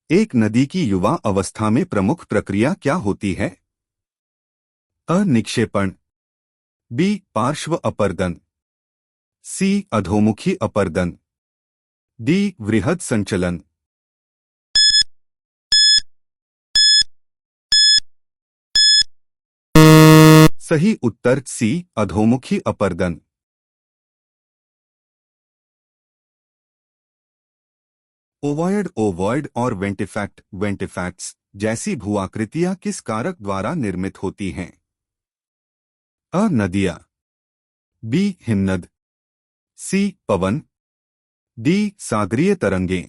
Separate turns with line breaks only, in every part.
एक नदी की युवा अवस्था में प्रमुख प्रक्रिया क्या होती है? अ. निक्षेपण, बी. पार्श्व अपर्दन, सी. अधोमुखी अपर्दन, डी. वृहद संचलन। सही उत्तर सी. अधोमुखी अपर्दन। ओवॉयड, ओवॉयड और वेंटिफैक्ट, वेंटिफैक्ट्स जैसी भूआकृतियां किस कारक द्वारा निर्मित होती हैं? अ. नदियां, बी. हिमनद, सी. पवन, डी. सागरीय तरंगें।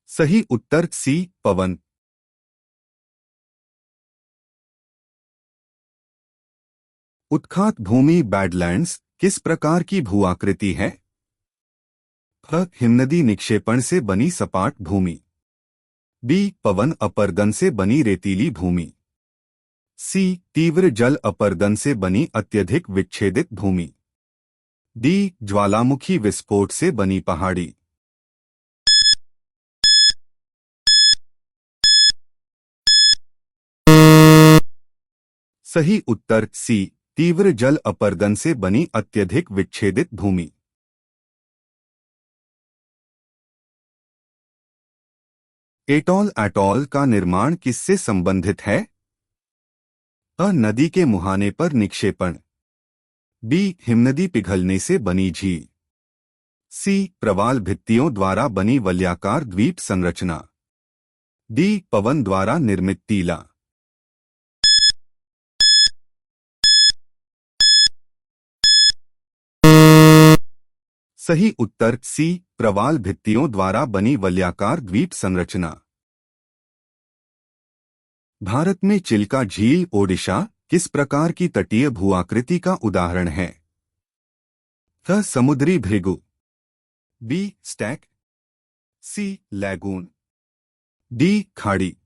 सही उत्तर सी. पवन। उत्खात भूमि बैडलैंड्स किस प्रकार की भूआकृति है? अ. हिमनदी निक्षेपण से बनी सपाट भूमि, बी. पवन अपर्दन से बनी रेतीली भूमि, सी. तीव्र जल अपर्दन से बनी अत्यधिक विच्छेदित भूमि, डी. ज्वालामुखी विस्फोट से बनी पहाड़ी। सही उत्तर सी. तीव्र जल अपर्दन से बनी अत्यधिक विच्छेदित भूमि। एटॉल, एटॉल का निर्माण किससे संबंधित है? अ. नदी के मुहाने पर निक्षेपण, बी. हिमनदी पिघलने से बनी झील, सी. प्रवाल भित्तियों द्वारा बनी वलयाकार द्वीप संरचना, डी. पवन द्वारा निर्मित टीला। सही उत्तर सी. प्रवाल भित्तियों द्वारा बनी वलयाकार द्वीप संरचना। भारत में चिल्का झील ओडिशा किस प्रकार की तटीय भूआकृति का उदाहरण है? अ. समुद्री भृगु, B. Stack, C. Lagoon, D. खाड़ी।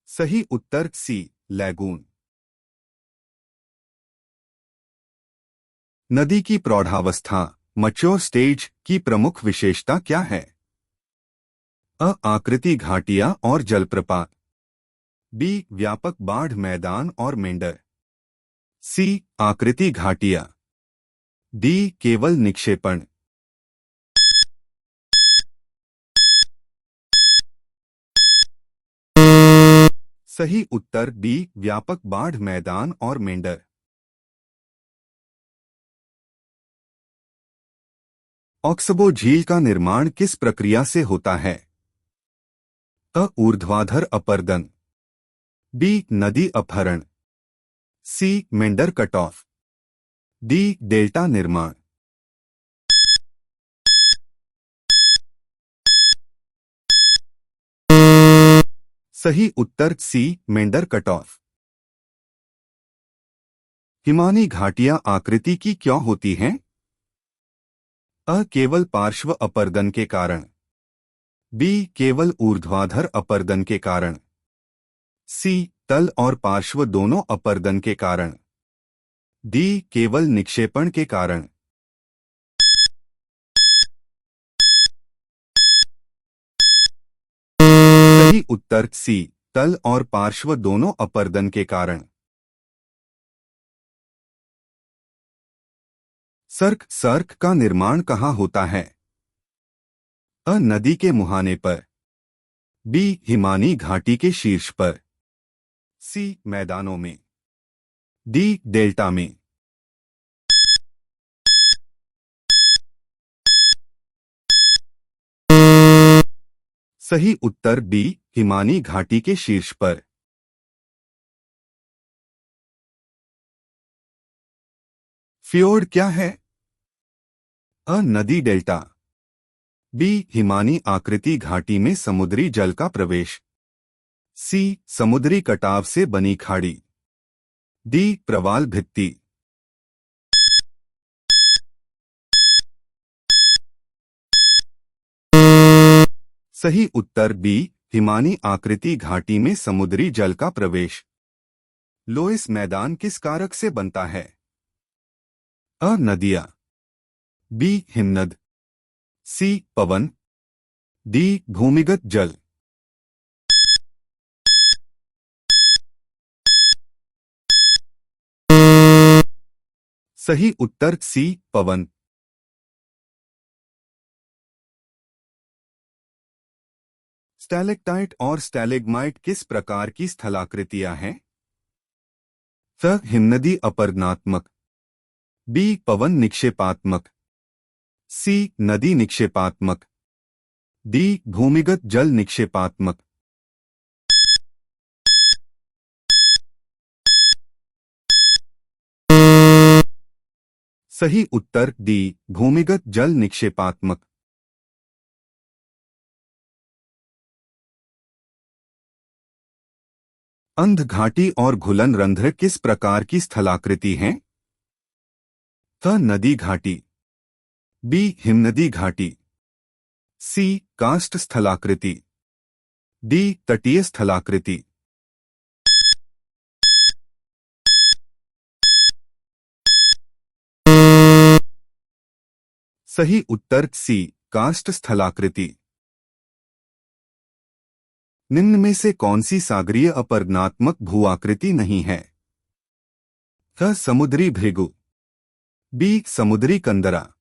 सही उत्तर सी. लैगून। नदी की प्रौढ़ावस्था मैच्योर स्टेज की प्रमुख विशेषता क्या है? अ. आकृति घाटियां और जलप्रपात, बी. व्यापक बाढ़ मैदान और मेंढर, सी. आकृति घाटियां, डी. केवल निक्षेपण। सही उत्तर बी. व्यापक बाढ़ मैदान और मेंढर। ऑक्सबो झील का निर्माण किस प्रक्रिया से होता है? अ. ऊर्ध्वाधर अपर्दन, बी. नदी अपहरण, C. Meander cut off, D. Delta निर्माण। सही उत्तर सी. Meander cut off. हिमानी घाटियां आकृति की क्यों होती हैं? अ. केवल पार्श्व अपर्दन के कारण, बी. केवल ऊर्ध्वाधर अपर्दन के कारण, सी. तल और पार्श्व दोनों अपर्दन के कारण, डी. केवल निक्षेपण के कारण। सही उत्तर सी. तल और पार्श्व दोनों अपर्दन के कारण। सर्क, सर्क का निर्माण कहाँ होता है? अ. नदी के मुहाने पर, बी. हिमानी घाटी के शीर्ष पर, सी. मैदानों में, डी. डेल्टा में। सही उत्तर बी. हिमानी घाटी के शीर्ष पर। फ्योर्ड क्या है? अ. नदी डेल्टा, बी. हिमानी आकृति घाटी में समुद्री जल का प्रवेश, सी. समुद्री कटाव से बनी खाड़ी, डी. प्रवाल भित्ति। सही उत्तर बी. हिमानी आकृति घाटी में समुद्री जल का प्रवेश। लोएस मैदान किस कारक से बनता है? अ नदियां, बी हिमनद, सी पवन, डी भूमिगत जल। सही उत्तर सी पवन। स्टैलेक्टाइट और स्टैलेग्माइट किस प्रकार की स्थलाकृतियां हैं? स हिमनदी अपरदनात्मक, बी पवन निक्षेपात्मक, सी नदी निक्षेपात्मक, डी भूमिगत जल निक्षेपात्मक। सही उत्तर डी भूमिगत जल निक्षेपात्मक। अंध घाटी और घुलन रंध्र किस प्रकार की स्थलाकृति हैं? क नदी घाटी, बी हिमनदी घाटी, सी कास्ट स्थलाकृति, डी तटीय स्थलाकृति। सही उत्तर सी कास्ट स्थलाकृति। निम्न में से कौन सी सागरीय अपरदनात्मक भूआकृति नहीं है? क समुद्री भृगु, बी समुद्री कंदरा,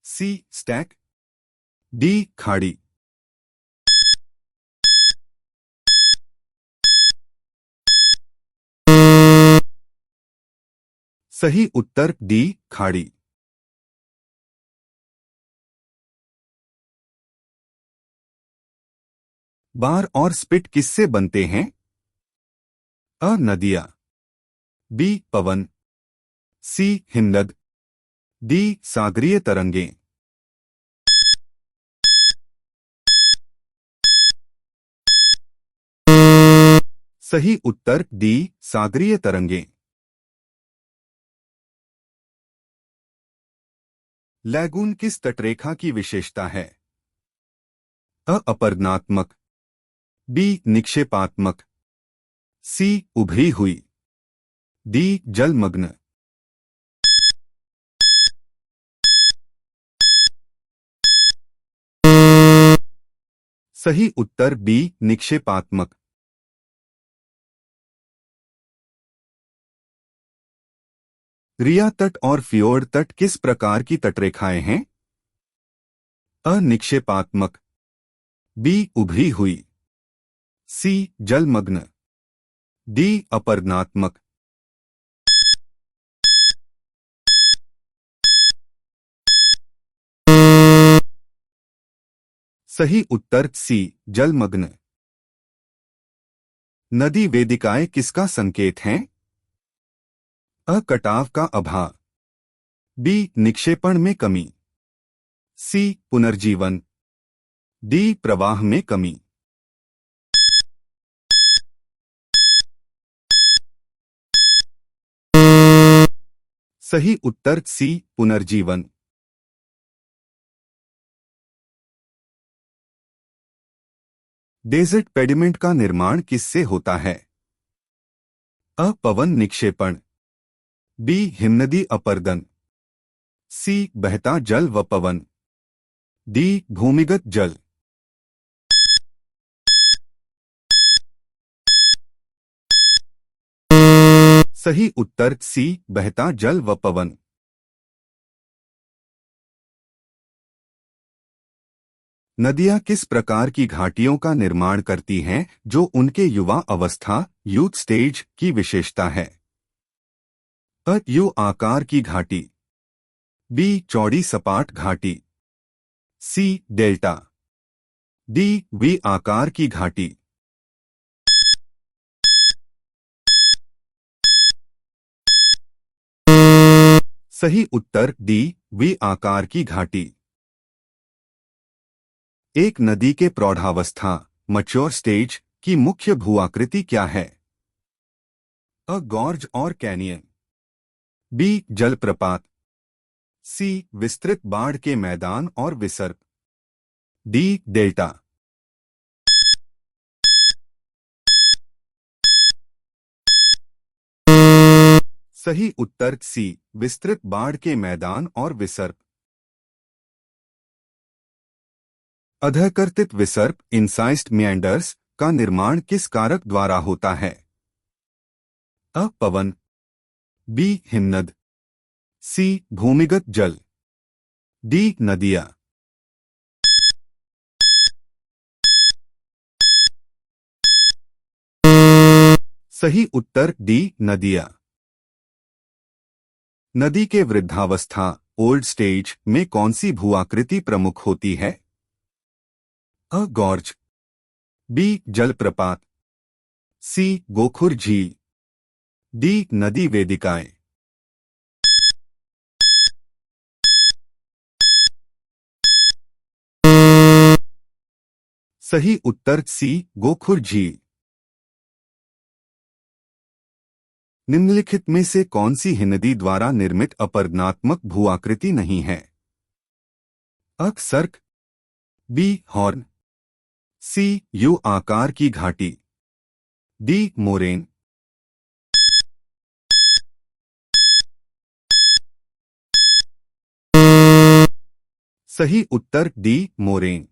सी स्टैक, डी खाड़ी। सही उत्तर डी खाड़ी। बार और स्पिट किससे बनते हैं? अ नदियां, बी पवन, सी हिमनद, डी सागरीय तरंगें। सही उत्तर डी सागरीय तरंगें। लैगून किस तटरेखा की विशेषता है? अ अपरदनात्मक, बी निक्षेपात्मक, सी उभरी हुई, डी जलमग्न। सही उत्तर बी निक्षेपात्मक। रिया तट और फियोर्ड तट किस प्रकार की तटरेखाएं हैं? अ निक्षेपात्मक, बी उभरी हुई, सी जलमग्न, डी अपरदनात्मक। सही उत्तर सी जलमग्न। नदी वेदिकाएं किसका संकेत हैं? अ कटाव का अभाव, बी निक्षेपण में कमी, सी पुनर्जीवन, डी प्रवाह में कमी। सही उत्तर सी पुनर्जीवन। डेजर्ट पेडिमेंट का निर्माण किससे होता है? अ पवन निक्षेपण, बी हिमनदी अपरदन, सी बहता जल व पवन, डी भूमिगत जल। सही उत्तर सी बहता जल व पवन। नदियां किस प्रकार की घाटियों का निर्माण करती हैं जो उनके युवा अवस्था यूथ स्टेज की विशेषता है? अ यू आकार की घाटी, बी चौड़ी सपाट घाटी, सी डेल्टा, डी वी आकार की घाटी। सही उत्तर डी वी आकार की घाटी। एक नदी के प्रौढ़ावस्था मैच्योर स्टेज की मुख्य भूआकृति क्या है? अ गॉर्ज और कैनियन, बी जलप्रपात, सी विस्तृत बाढ़ के मैदान और विसर्ग, डी डेल्टा। सही उत्तर सी, विस्तृत बाढ़ के मैदान और विसर्प। अधःकर्तित विसर्प इंसाइज्ड मिएंडर्स का निर्माण किस कारक द्वारा होता है? अ पवन, बी हिमनद, सी भूमिगत जल, डी नदियां। सही उत्तर डी नदियां। नदी के वृद्धावस्था ओल्ड स्टेज में कौन सी भूआकृति प्रमुख होती है? अ गॉर्ज, बी जलप्रपात, सी गोखुर झील, डी नदी वेदिकाएं। सही उत्तर सी गोखुर झील। निम्नलिखित में से कौन सी हिन्नदी द्वारा निर्मित अपरदनात्मक भूआकृति नहीं है? अ सर्क, बी हॉर्न, सी यू आकार की घाटी, डी मोरेन। सही उत्तर डी मोरेन।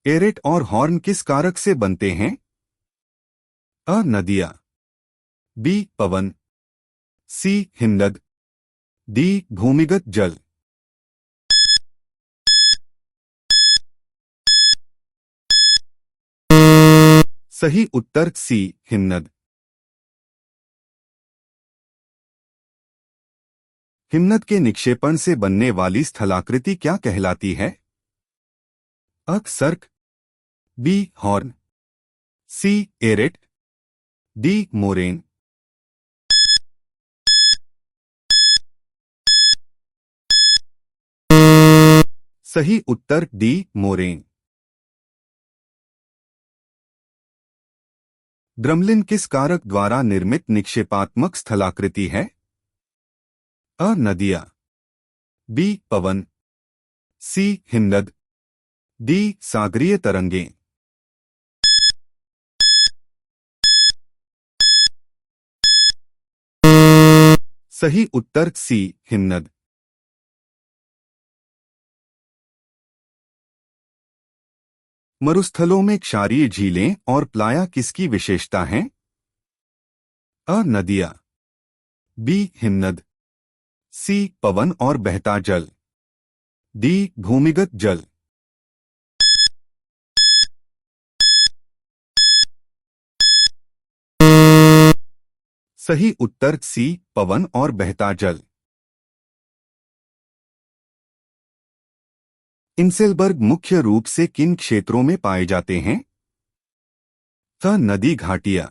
एरेट और हॉर्न किस कारक से बनते हैं? अ नदियां, बी पवन, सी हिमनद, डी भूमिगत जल। सही उत्तर सी हिमनद। हिमनद के निक्षेपण से बनने वाली स्थलाकृति क्या कहलाती है? अ सर्क, बी हॉर्न, सी एरेट, डी मोरेन। सही उत्तर डी मोरेन। ड्रमलिन किस कारक द्वारा निर्मित निक्षेपात्मक स्थलाकृति है? अ नदियां, बी पवन, सी हिमनद, डी सागरीय तरंगें। सही उत्तर सी हिमनद। मरुस्थलों में क्षारीय झीलें और प्लाया किसकी विशेषता हैं? अ नदियां, बी हिमनद, सी पवन और बहता जल, डी भूमिगत जल। सही उत्तर सी पवन और बहता जल। इंसेलबर्ग मुख्य रूप से किन क्षेत्रों में पाए जाते हैं? अ नदी घाटियां,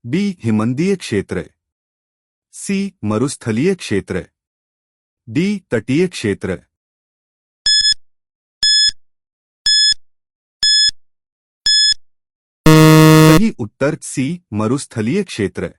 बी हिमनदीय क्षेत्र, सी मरुस्थलीय क्षेत्र, डी तटीय क्षेत्र। सही उत्तर सी मरुस्थलीय क्षेत्र।